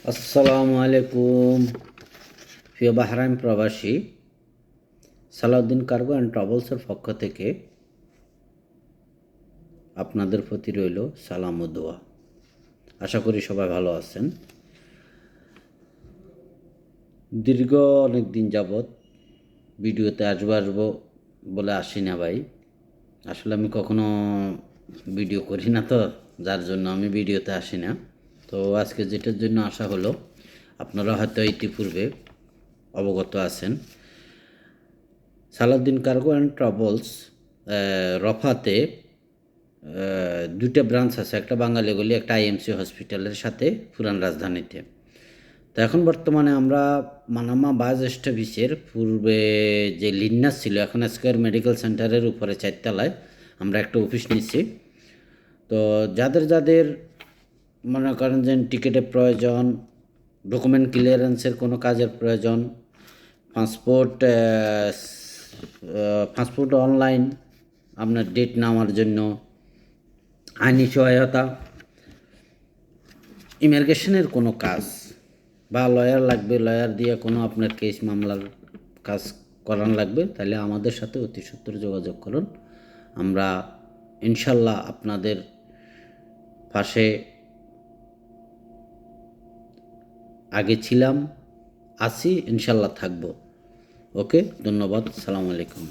আসসালামু আলাইকুম প্রিয় বাহরাইন প্রবাসী। সালাউদ্দিন কার্গো অ্যান্ড ট্রাভেলসের পক্ষ থেকে আপনাদের প্রতি রইল সালাম ও দোয়া। আশা করি সবাই ভালো আছেন। দীর্ঘ অনেক দিন যাবৎ ভিডিওতে আসবো বলে আসি না ভাই। আসলে আমি কখনো ভিডিও করি না, তো যার জন্য আমি ভিডিওতে আসি না। তো আজকে যেটার জন্য আসা হলো, আপনারা হয়তো ইতিপূর্বে অবগত আছেন, সালাউদ্দিন কার্গো অ্যান্ড ট্রাভেলস রফাতে দুইটা ব্রাঞ্চ আছে, একটা বাঙালিগলি, একটা আইএমসি হসপিটালের সাথে পুরান রাজধানীতে। তো এখন বর্তমানে আমরা মানামা বাস স্টপেজের পূর্বে যে লিন্নাস ছিল, এখন স্কয়ার মেডিকেল সেন্টারের উপরে 4 তলায় আমরা একটা অফিস নিচ্ছি। তো যাদের যাদের মনে করেন যে টিকিটের প্রয়োজন, ডকুমেন্ট ক্লিয়ারেন্সের কোনো কাজের প্রয়োজন, পাসপোর্ট পাসপোর্ট অনলাইন আপনার ডেট নেওয়ার জন্য, আইনি সহায়তা, ইমিগ্রেশনের কোনো কাজ বা লয়ার লাগবে, লয়ার দিয়ে কোনো আপনার কেস মামলার কাজ করান লাগবে, তাহলে আমাদের সাথে অতি সত্বর যোগাযোগ করুন। আমরা ইনশাল্লাহ আপনাদের পাশে আগে ছিলাম, আছি, ইনশাল্লাহ থাকবো। ওকে, ধন্যবাদ, সালাম আলাইকুম।